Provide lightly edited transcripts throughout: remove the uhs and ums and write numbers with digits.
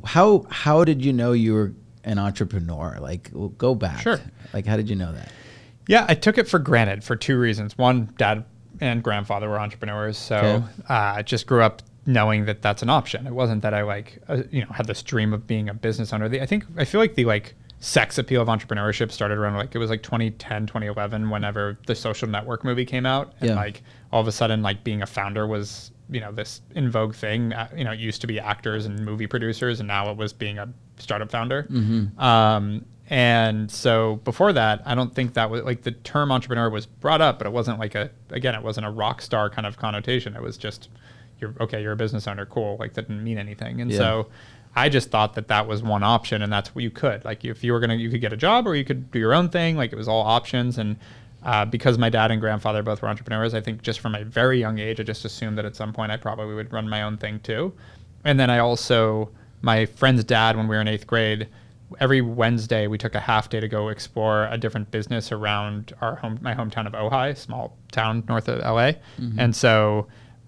how did you know you were an entrepreneur? Like, go back. Sure. Like, how did you know that? Yeah, I took it for granted for two reasons. One, dad and grandfather were entrepreneurs, so I just grew up knowing that that's an option. It wasn't that I had this dream of being a business owner. I feel like the sex appeal of entrepreneurship started around it was 2010, 2011, whenever the Social Network movie came out, and all of a sudden being a founder was this in vogue thing. It used to be actors and movie producers, and now it was being a startup founder. Mm-hmm. And so before that, I don't think that was the term entrepreneur was brought up, but it wasn't it wasn't a rock star kind of connotation. It was just, you're a business owner. Cool. That didn't mean anything. And so I just thought that was one option, and that's what you could, if you were you could get a job or you could do your own thing. It was all options. And because my dad and grandfather both were entrepreneurs, I think just from a very young age, I just assumed that at some point I probably would run my own thing too. And then my friend's dad, when we were in 8th grade, every Wednesday we took a half day to go explore a different business around my hometown of Ojai, small town north of LA. Mm-hmm. And so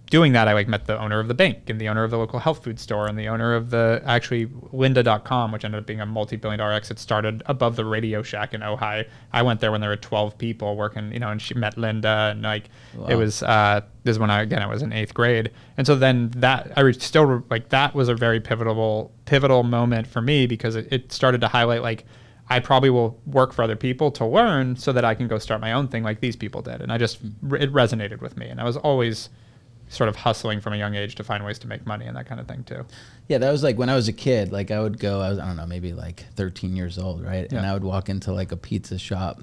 doing that, I met the owner of the bank and the owner of the local health food store and the owner of Lynda.com, which ended up being a multi-billion-dollar exit, started above the Radio Shack in Ojai. I went there when there were 12 people working, and she met Lynda, and It was this is when I was in 8th grade. And so then that that was a very pivotal moment for me, because it started to highlight I probably will work for other people to learn so that I can go start my own thing like these people did. And it resonated with me, and I was always sort of hustling from a young age to find ways to make money and that kind of thing too. Yeah, that was when I was a kid. I would go, I don't know, maybe 13 years old, right? Yeah. And I would walk into a pizza shop,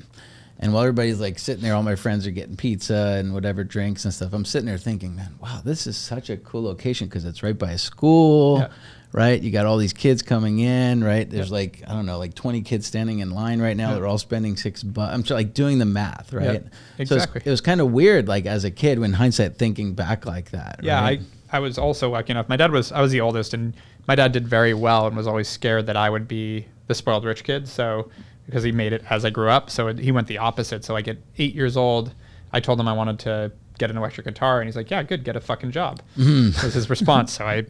and while everybody's sitting there, all my friends are getting pizza and whatever drinks and stuff, I'm sitting there thinking, man, wow, this is such a cool location because it's right by a school, right? You got all these kids coming in, right? There's 20 kids standing in line right now. They're all spending $6. I'm just doing the math, right? Yeah, exactly. So it was kind of weird, as a kid, when hindsight, thinking back like that. Yeah, right? I was also lucky enough. I was the oldest, and my dad did very well and was always scared that I would be the spoiled rich kid. So because he made it as I grew up, so he went the opposite. So at 8 years old, I told him I wanted to get an electric guitar, and he's like, yeah, good, get a fucking job. Was his response. So I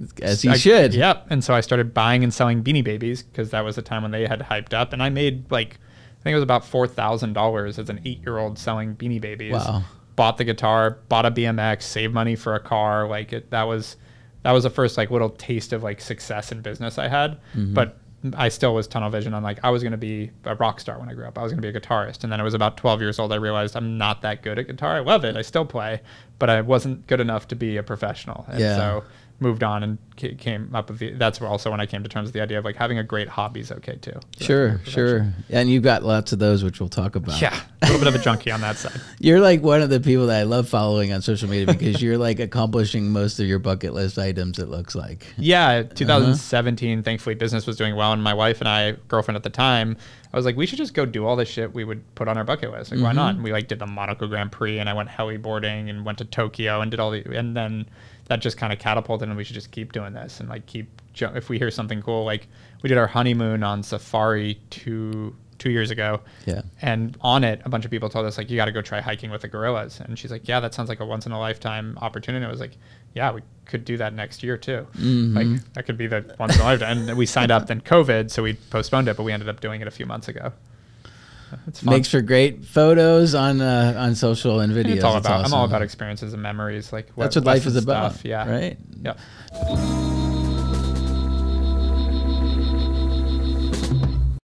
should. Yep. And so I started buying and selling Beanie Babies, because that was the time when they had hyped up, and I made I think it was about $4,000 as an 8-year-old selling Beanie Babies. Wow. Bought the guitar, bought a BMX, saved money for a car. That was the first little taste of success in business I had. Mm-hmm. But I still was tunnel vision on I was going to be a rock star when I grew up. I was going to be a guitarist. And then I was about 12 years old. I realized I'm not that good at guitar. I love it. I still play, but I wasn't good enough to be a professional. And so moved on and came up with that's also when I came to terms with the idea of having a great hobby is okay too. Sure. And you've got lots of those, which we'll talk about. Yeah, a little bit of a junkie on that side. You're one of the people that I love following on social media, because you're accomplishing most of your bucket list items, it looks like. Yeah, 2017, thankfully business was doing well, and my wife and I, girlfriend at the time, I was we should just go do all this shit we would put on our bucket list. Why not? And we did the Monaco Grand Prix, and I went heli boarding and went to Tokyo and did and then that just kind of catapulted, and we should just keep doing this and if we hear something cool. We did our honeymoon on safari two years ago. Yeah. And on it, a bunch of people told us you got to go try hiking with the gorillas. And she's like, yeah, that sounds like a once in a lifetime opportunity. I was like, yeah, we could do that next year too. Mm-hmm. That could be the once in a lifetime. And we signed up, then COVID, so we postponed it, but we ended up doing it a few months ago. It's fun. Makes for great photos on social and videos. It's all about, I'm all about experiences and memories. That's what life is about. Yeah. Right. Yeah.